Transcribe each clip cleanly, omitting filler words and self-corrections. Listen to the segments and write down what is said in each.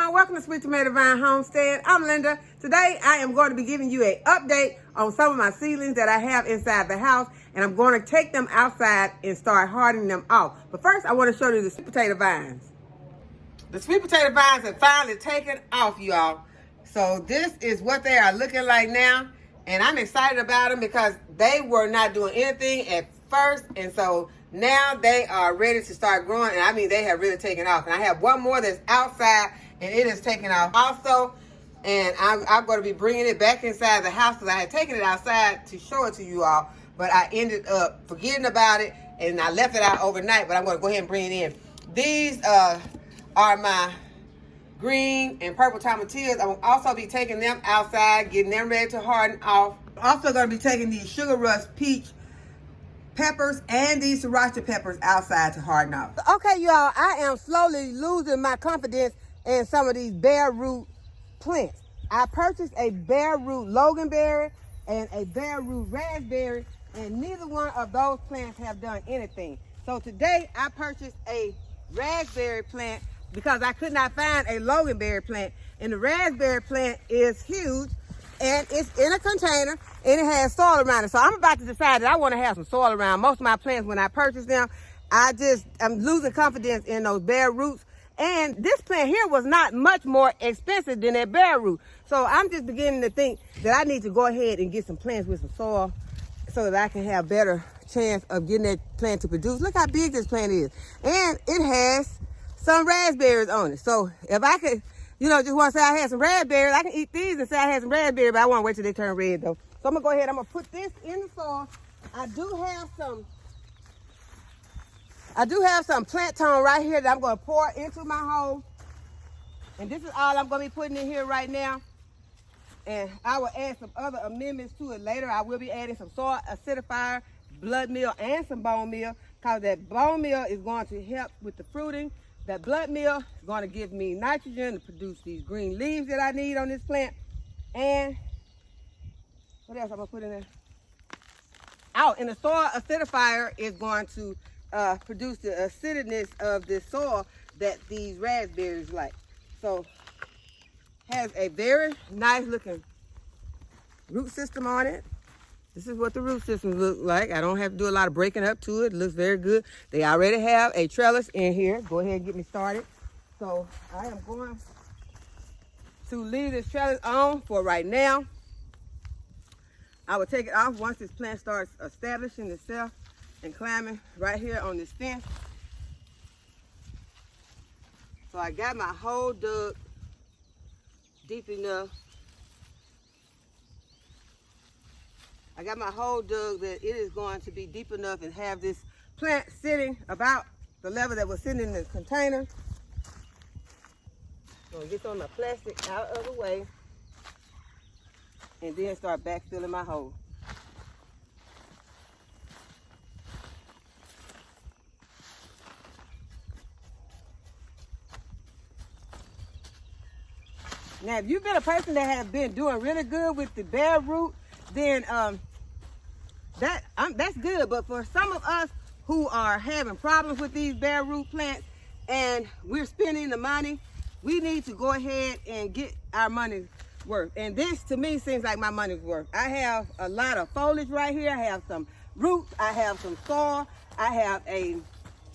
everyone, welcome to Sweet Tomato Vine Homestead. I'm Linda. Today I am going to be giving you an update on some of my seedlings that I have inside the house, and I'm going to take them outside and start hardening them off. But first I want to show you the sweet potato vines. The sweet potato vines have finally taken off, y'all. So this is what they are looking like now, and I'm excited about them because they were not doing anything at first, and so now they are ready to start growing, and I mean they have really taken off. And I have one more that's outside, and it is taking off also. And I'm going to be bringing it back inside the house because I had taken it outside to show it to you all, but I ended up forgetting about it, and I left it out overnight. But I'm going to go ahead and bring it in. These are my green and purple tomatillos. I will also be taking them outside, getting them ready to harden off. Also going to be taking these sugar rush peach peppers and these sriracha peppers outside to harden off. Okay, y'all, I am slowly losing my confidence in some of these bare root plants. I purchased a bare root loganberry and a bare root raspberry, and neither one of those plants have done anything. So today I purchased a raspberry plant because I could not find a loganberry plant, and the raspberry plant is huge and it's in a container and it has soil around it. So I'm about to decide that I want to have some soil around most of my plants when I purchase them. I'm losing confidence in those bare roots. And this plant here was not much more expensive than that bare root. So I'm just beginning to think that I need to go ahead and get some plants with some soil so that I can have better chance of getting that plant to produce. Look how big this plant is. And it has some raspberries on it. So if I could, just want to say I had some raspberries, I can eat these and say I had some raspberries, but I want to wait till they turn red though. So I'm gonna go ahead, I'm gonna put this in the soil. I do have some plant tone right here that I'm gonna pour into my hole. And this is all I'm gonna be putting in here right now. And I will add some other amendments to it later. I will be adding some soil acidifier, blood meal, and some bone meal, because that bone meal is going to help with the fruiting. That blood meal is going to give me nitrogen to produce these green leaves that I need on this plant. And what else I'm going to put in there? Oh, and the soil acidifier is going to produce the acidness of the soil that these raspberries like. So, has a very nice looking root system on it. This is what the root system looks like. I don't have to do a lot of breaking up to it. It looks very good. They already have a trellis in here. Go ahead and get me started. So I am going to leave this trellis on for right now. I will take it off once this plant starts establishing itself and climbing right here on this fence. So I got my hole dug deep enough. I got my hole dug that it is going to be deep enough and have this plant sitting about the level that was sitting in the container. I'm gonna get some of my plastic out of the way and then start backfilling my hole. Now, if you've been a person that has been doing really good with the bare root, then that's good. But for some of us who are having problems with these bare root plants and we're spending the money, we need to go ahead and get our money's worth. And this to me seems like my money's worth. I have a lot of foliage right here. I have some roots, I have some soil, I have a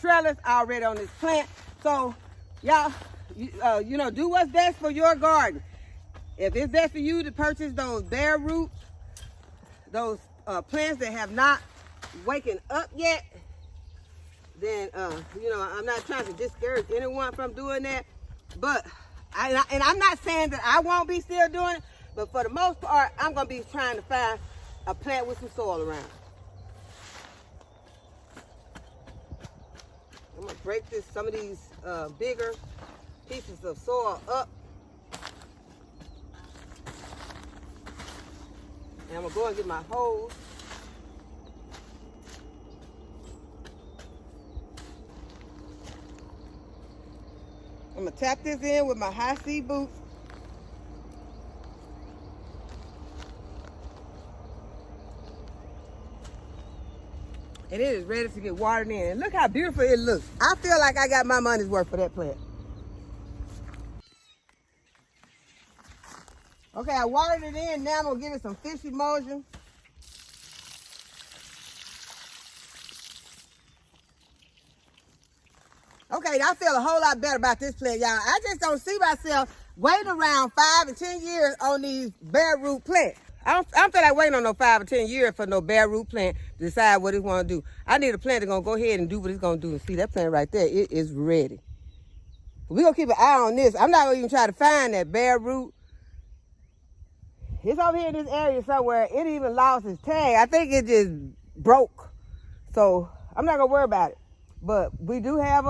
trellis already on this plant. So y'all, do what's best for your garden. If it's best for you to purchase those bare roots, those plants that have not waken up yet, then I'm not trying to discourage anyone from doing that. But I'm not saying that I won't be still doing it, but for the most part, I'm gonna be trying to find a plant with some soil around. I'm gonna break some of these bigger pieces of soil up. And I'm gonna go and get my hose. I'm gonna tap this in with my high C boots. And it is ready to get watered in. And look how beautiful it looks. I feel like I got my money's worth for that plant. Okay, I watered it in. Now I'm gonna give it some fish emulsion. Okay, I feel a whole lot better about this plant, y'all. I just don't see myself waiting around 5 and 10 years on these bare root plants. I don't feel like waiting on no 5 or 10 years for no bare root plant to decide what it's want to do. I need a plant that's going to go ahead and do what it's going to do. And see, that plant right there, it is ready. We're going to keep an eye on this. I'm not going to even try to find that bare root. It's over here in this area somewhere. It even lost its tag. I think it just broke. So I'm not going to worry about it. But we do have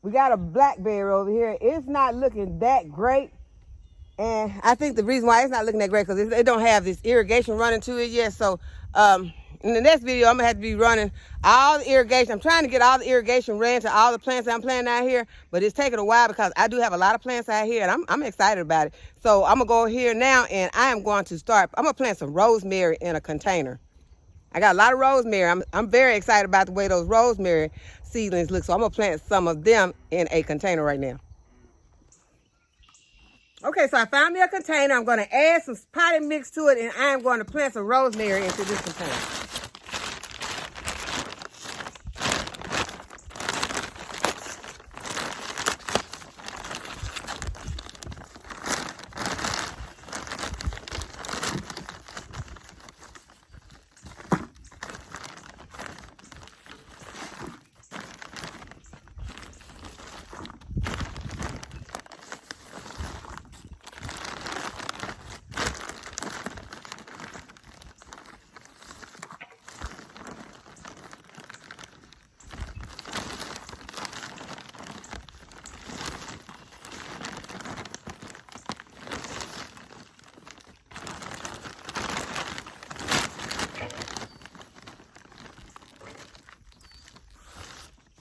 we got a blackberry over here. It's not looking that great. And I think the reason why it's not looking that great because it don't have this irrigation running to it yet. So in the next video, I'm going to have to be running all the irrigation. I'm trying to get all the irrigation ran to all the plants that I'm planting out here. But it's taking a while because I do have a lot of plants out here. And I'm excited about it. So I'm going to go here now and I am going to start. I'm going to plant some rosemary in a container. I got a lot of rosemary. I'm very excited about the way those rosemary seedlings look. So I'm going to plant some of them in a container right now. Okay, so I found me a container. I'm going to add some potted mix to it, and I am going to plant some rosemary into this container.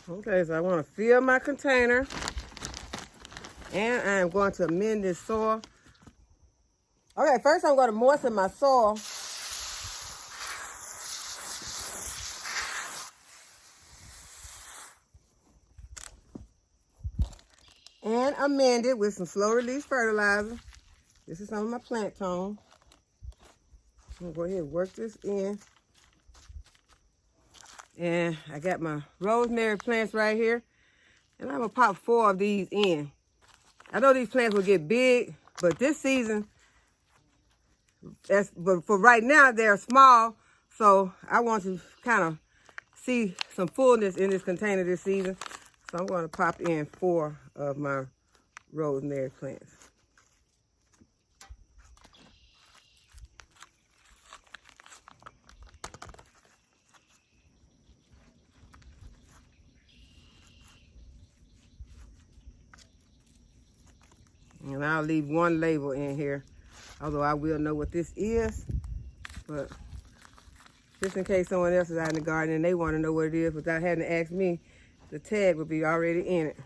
Okay, so I want to fill my container, and I am going to amend this soil. Okay, first I'm going to moisten my soil. And amend it with some slow release fertilizer. This is some of my plant tone. I'm going to go ahead and work this in. And I got my rosemary plants right here. And I'm going to pop 4 of these in. I know these plants will get big, but this season, but for right now, they're small. So I want to kind of see some fullness in this container this season. So I'm going to pop in 4 of my rosemary plants. And I'll leave 1 label in here, although I will know what this is. But just in case someone else is out in the garden and they want to know what it is without having to ask me, the tag will be already in it.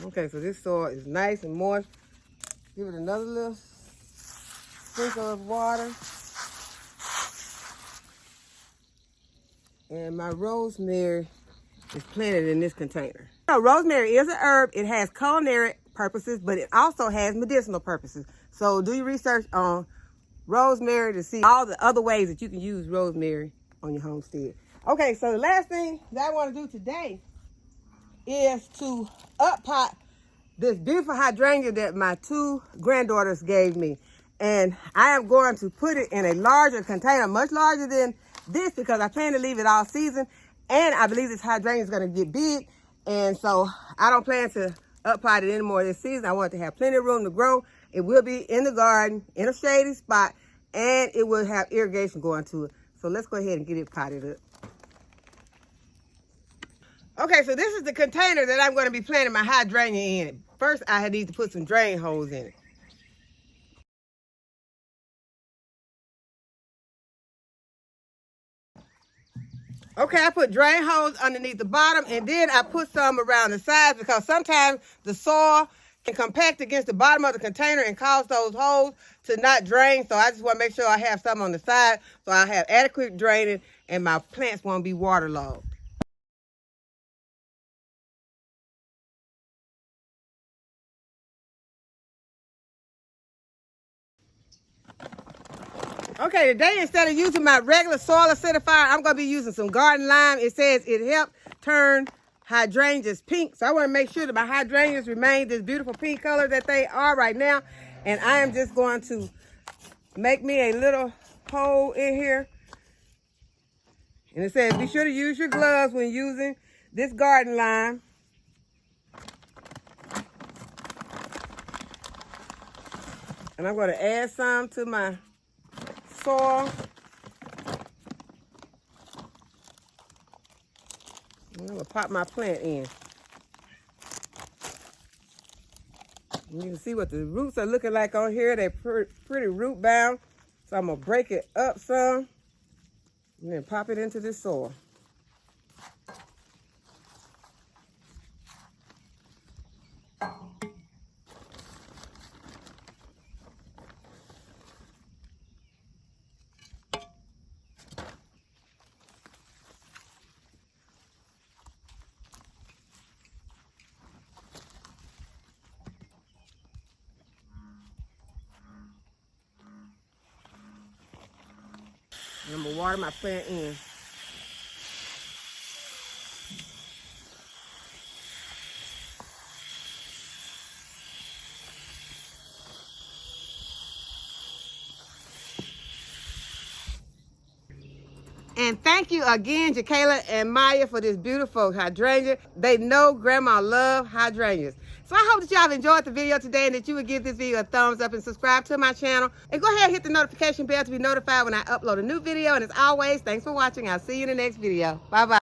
Okay, so this soil is nice and moist. Give it another little sprinkle of water. And my rosemary is planted in this container. So rosemary is an herb. It has culinary purposes, but it also has medicinal purposes. So do your research on rosemary to see all the other ways that you can use rosemary on your homestead. Okay, so the last thing that I want to do today is to up-pot this beautiful hydrangea that my 2 granddaughters gave me. And I am going to put it in a larger container, much larger than this, because I plan to leave it all season. And I believe this hydrangea is going to get big. And so I don't plan to up-pot it anymore this season. I want it to have plenty of room to grow. It will be in the garden, in a shady spot, and it will have irrigation going to it. So let's go ahead and get it potted up. Okay, so this is the container that I'm going to be planting my hydrangea in. First, I need to put some drain holes in it. Okay, I put drain holes underneath the bottom, and then I put some around the sides because sometimes the soil can compact against the bottom of the container and cause those holes to not drain. So I just want to make sure I have some on the side so I have adequate draining and my plants won't be waterlogged. Okay, today instead of using my regular soil acidifier, I'm going to be using some garden lime. It says it helps turn hydrangeas pink. So I want to make sure that my hydrangeas remain this beautiful pink color that they are right now. And I am just going to make me a little hole in here. And it says be sure to use your gloves when using this garden lime. And I'm going to add some to my soil. I'm going to pop my plant in. And you can see what the roots are looking like on here. They're pretty root bound. So I'm going to break it up some and then pop it into this soil. And I'm going to water my plant in. And thank you again, Jakayla and Maya, for this beautiful hydrangea. They know Grandma loves hydrangeas. So I hope that y'all have enjoyed the video today and that you would give this video a thumbs up and subscribe to my channel. And go ahead and hit the notification bell to be notified when I upload a new video. And as always, thanks for watching. I'll see you in the next video. Bye-bye.